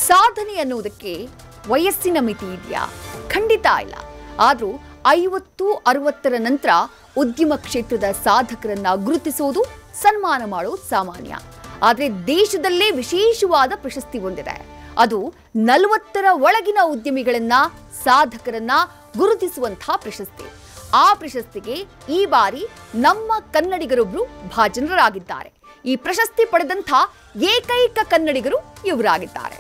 ಸಾಧನೆ ಅನ್ನೋದಕ್ಕೆ ವಯಸ್ಸಿನ ಮಿತಿ ಇದೆಯಾ? ಖಂಡಿತ ಇಲ್ಲ. ಆದರೂ 50-60ರ ನಂತರ ಉದ್ಯಮ ಕ್ಷೇತ್ರದ ಸಾಧಕರನ್ನ ಗುರುತಿಸೋದು, ಸನ್ಮಾನ ಮಾಡೋದು ಸಾಮಾನ್ಯ. ಆದರೆ ದೇಶದಲ್ಲೇ ವಿಶೇಷವಾದ ಪ್ರಶಸ್ತಿ ಹೊಂದಿದೆ. ಅದು 40ರ ಒಳಗಿನ ಉದ್ಯಮಿಗಳನ್ನ, ಸಾಧಕರನ್ನ ಗುರುತಿಸುವಂತಹ ಪ್ರಶಸ್ತಿ. ಆ ಪ್ರಶಸ್ತಿಗೆ ಈ ಬಾರಿ ನಮ್ಮ ಕನ್ನಡಿಗರೊಬ್ರು ಭಾಜನರಾಗಿದ್ದಾರೆ. ಈ ಪ್ರಶಸ್ತಿ ಪಡೆದಂಥ ಏಕೈಕ ಕನ್ನಡಿಗರು ಇವರಾಗಿದ್ದಾರೆ.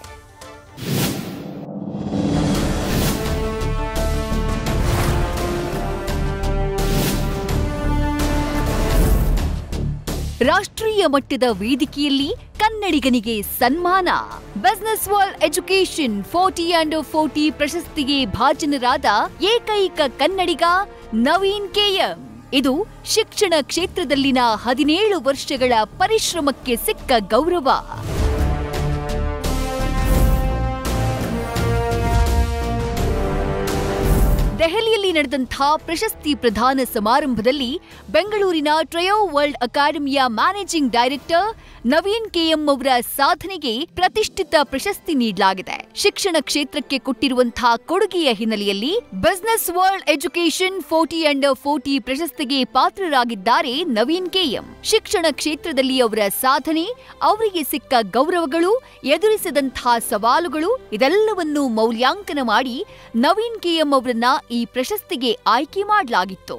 ರಾಷ್ಟ್ರೀಯ ಮಟ್ಟದ ವೇದಿಕೆಯಲ್ಲಿ ಕನ್ನಡಿಗನಿಗೆ ಸನ್ಮಾನ. ಬಿಸಿನೆಸ್ ವರ್ಲ್ಡ್ ಎಜುಕೇಷನ್ 40 ಅಂಡರ್ 40 ಪ್ರಶಸ್ತಿಗೆ ಭಾಜನರಾದ ಏಕೈಕ ಕನ್ನಡಿಗ ನವೀನ್ ಕೆಎಂ. ಇದು ಶಿಕ್ಷಣ ಕ್ಷೇತ್ರದಲ್ಲಿನ 17 ವರ್ಷಗಳ ಪರಿಶ್ರಮಕ್ಕೆ ಸಿಕ್ಕ ಗೌರವ. ದೆಹಲಿಯಲ್ಲಿ ನಡೆದಂಥ ಪ್ರಶಸ್ತಿ ಪ್ರದಾನ ಸಮಾರಂಭದಲ್ಲಿ ಬೆಂಗಳೂರಿನ ಟ್ರಯೋ ವರ್ಲ್ಡ್ ಅಕಾಡೆಮಿಯ ಮ್ಯಾನೇಜಿಂಗ್ ಡೈರೆಕ್ಟರ್ ನವೀನ್ ಕೆಎಂ ಅವರ ಸಾಧನೆಗೆ ಪ್ರತಿಷ್ಠಿತ ಪ್ರಶಸ್ತಿ ನೀಡಲಾಗಿದೆ. ಶಿಕ್ಷಣ ಕ್ಷೇತ್ರಕ್ಕೆ ಕೊಟ್ಟಿರುವಂತಹ ಕೊಡುಗೆಯ ಹಿನ್ನೆಲೆಯಲ್ಲಿ ಬಿಸಿನೆಸ್ ವರ್ಲ್ಡ್ ಎಜುಕೇಷನ್ 40 ಅಂಡರ್ 40 ಪ್ರಶಸ್ತಿಗೆ ಪಾತ್ರರಾಗಿದ್ದಾರೆ ನವೀನ್ ಕೆಎಂ. ಶಿಕ್ಷಣ ಕ್ಷೇತ್ರದಲ್ಲಿ ಅವರ ಸಾಧನೆ, ಅವರಿಗೆ ಸಿಕ್ಕ ಗೌರವಗಳು, ಎದುರಿಸಿದಂತಹ ಸವಾಲುಗಳು ಇದೆಲ್ಲವನ್ನೂ ಮೌಲ್ಯಾಂಕನ ಮಾಡಿ ನವೀನ್ ಕೆಎಂ ಅವರನ್ನ ಈ ಪ್ರಶಸ್ತಿಗೆ ಆಯ್ಕೆ ಮಾಡಲಾಗಿತ್ತು.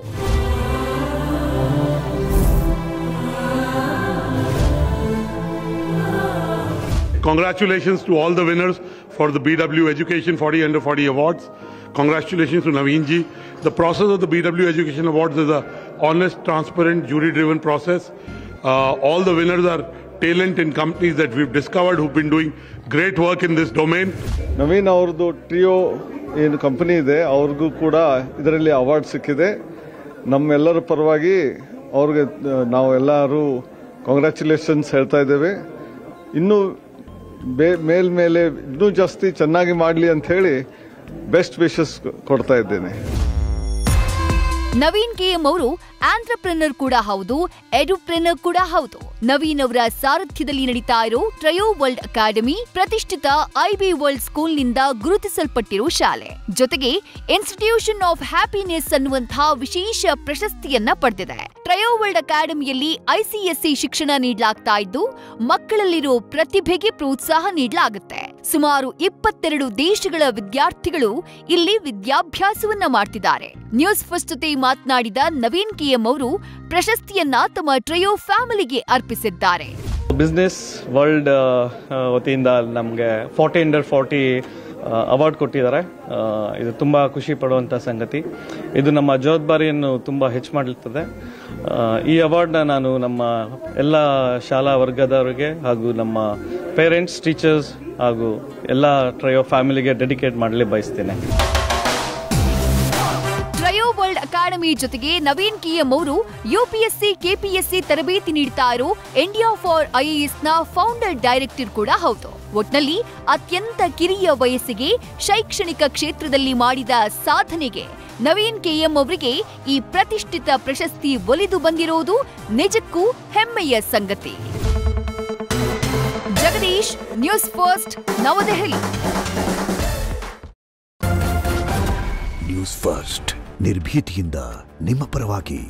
Congratulations to all the winners for the BW Education 40 Under 40 Awards. Congratulations to Naveen ji. The process of the BW Education Awards is a honest, transparent, jury-driven process. All the winners are talent in companies that we've discovered who've been doing great work in this domain. Naveen ಅವ್ರದ್ದು trio ಏನು company ಇದೆ, ಅವ್ರಿಗೂ ಕೂಡ ಇದರಲ್ಲಿ award ಸಿಕ್ಕಿದೆ. ನಮ್ಮೆಲ್ಲರ ಪರವಾಗಿ ಅವ್ರಿಗೆ ನಾವೆಲ್ಲರೂ ಕಾಂಗ್ರ್ಯಾಚುಲೇಷನ್ಸ್ ಹೇಳ್ತಾ ಇದ್ದೇವೆ. ಇನ್ನೂ ಮೇಲ್ಮೇಲೆ ಇನ್ನೂ ಜಾಸ್ತಿ ಚೆನ್ನಾಗಿ ಮಾಡಲಿ ಅಂತ ಹೇಳಿ ಬೆಸ್ಟ್ ವಿಶಸ್ ಕೊಡ್ತಾ ಇದ್ದೇನೆ. ನವೀನ್ ಕೆಎಂ ಅವರು ಆಂಟ್ರಪ್ರೆನರ್ ಕೂಡ ಹೌದು, ಎಡುಪ್ರೆನರ್ ಕೂಡ ಹೌದು. ನವೀನ್ ಅವರ ಸಾರಥ್ಯದಲ್ಲಿ ನಡೀತಾ ಇರೋ ಟ್ರಯೋ ವರ್ಲ್ಡ್ ಅಕಾಡೆಮಿ ಪ್ರತಿಷ್ಠಿತ ಐಬಿ ವರ್ಲ್ಡ್ ಸ್ಕೂಲ್ನಿಂದ ಗುರುತಿಸಲ್ಪಟ್ಟಿರೋ ಶಾಲೆ. ಜೊತೆಗೆ ಇನ್ಸ್ಟಿಟ್ಯೂಷನ್ ಆಫ್ ಹ್ಯಾಪಿನೆಸ್ ಅನ್ನುವಂತಹ ವಿಶೇಷ ಪ್ರಶಸ್ತಿಯನ್ನ ಪಡೆದಿದೆ. ಟ್ರಯೋ ವರ್ಲ್ಡ್ ಅಕಾಡೆಮಿಯಲ್ಲಿ ಐಸಿಎಸ್ಸಿ ಶಿಕ್ಷಣ ನೀಡಲಾಗ್ತಾ ಇದ್ದು, ಮಕ್ಕಳಲ್ಲಿರೋ ಪ್ರತಿಭೆಗೆ ಪ್ರೋತ್ಸಾಹ ನೀಡಲಾಗುತ್ತೆ. ಸುಮಾರು 22 ದೇಶಗಳ ವಿದ್ಯಾರ್ಥಿಗಳು ಇಲ್ಲಿ ವಿದ್ಯಾಭ್ಯಾಸವನ್ನ ಮಾಡ್ತಿದ್ದಾರೆ. ನ್ಯೂಸ್ ಫಸ್ಟ್ ಜೊತೆ ಮಾತನಾಡಿದ ನವೀನ್ ಕೆಎಂ ಅವರು ಪ್ರಶಸ್ತಿಯನ್ನ ತಮ್ಮ ಟ್ರಯೋ ಫ್ಯಾಮಿಲಿಗೆ ಅರ್ಪಿಸಿದ್ದಾರೆ. ಬಿಸಿನೆಸ್ ವರ್ಲ್ಡ್ ವತಿಯಿಂದ ನಮಗೆ 40 ಅಂಡರ್ 40 ಅವಾರ್ಡ್ ಕೊಟ್ಟಿದ್ದಾರೆ. ಇದು ತುಂಬ ಖುಷಿ ಪಡುವಂಥ ಸಂಗತಿ. ಇದು ನಮ್ಮ ಜವಾಬ್ದಾರಿಯನ್ನು ತುಂಬ ಹೆಚ್ಚು ಮಾಡಿರ್ತದೆ. ಈ ಅವಾರ್ಡ್ನ ನಾನು ನಮ್ಮ ಎಲ್ಲ ಶಾಲಾ ವರ್ಗದವರಿಗೆ ಹಾಗೂ ನಮ್ಮ ಪೇರೆಂಟ್ಸ್, ಟೀಚರ್ಸ್ ಹಾಗೂ ಎಲ್ಲ ಟ್ರಯೋ ಫ್ಯಾಮಿಲಿಗೆ ಡೆಡಿಕೇಟ್ ಮಾಡಲಿ ಬಯಸ್ತೇನೆ. ಟ್ರಯೋ ವರ್ಲ್ಡ್ ಅಕಾಡೆಮಿ ಜೊತೆಗೆ ನವೀನ್ ಕೆಎಂ ಅವರು ಯುಪಿಎಸ್ಸಿ, ಕೆಪಿಎಸ್ಸಿ ತರಬೇತಿ ನೀಡ್ತಾ ಇರೋ ಇಂಡಿಯಾ ಫಾರ್ ಐಎಎಸ್ನ ಫೌಂಡರ್ ಡೈರೆಕ್ಟರ್ ಕೂಡ ಹೌದು. ಒಟ್ನಲ್ಲಿ ಅತ್ಯಂತ ಕಿರಿಯ ವಯಸ್ಸಿಗೆ ಶೈಕ್ಷಣಿಕ ಕ್ಷೇತ್ರದಲ್ಲಿ ಮಾಡಿದ ಸಾಧನೆಗೆ ನವೀನ್ ಕೆಎಂ ಅವರಿಗೆ ಈ ಪ್ರತಿಷ್ಠಿತ ಪ್ರಶಸ್ತಿ ಒಲಿದು ಬಂದಿರುವುದು ನಿಜಕ್ಕೂ ಹೆಮ್ಮೆಯ ಸಂಗತಿ. ಜಗದೀಶ್, ನ್ಯೂಸ್ ಫಸ್ಟ್, ನವದೆಹಲಿ. ನ್ಯೂಸ್ ಫಸ್ಟ್ ನಿರ್ಭೀತಿಯಿಂದ ನಿಮ್ಮ ಪರವಾಗಿ.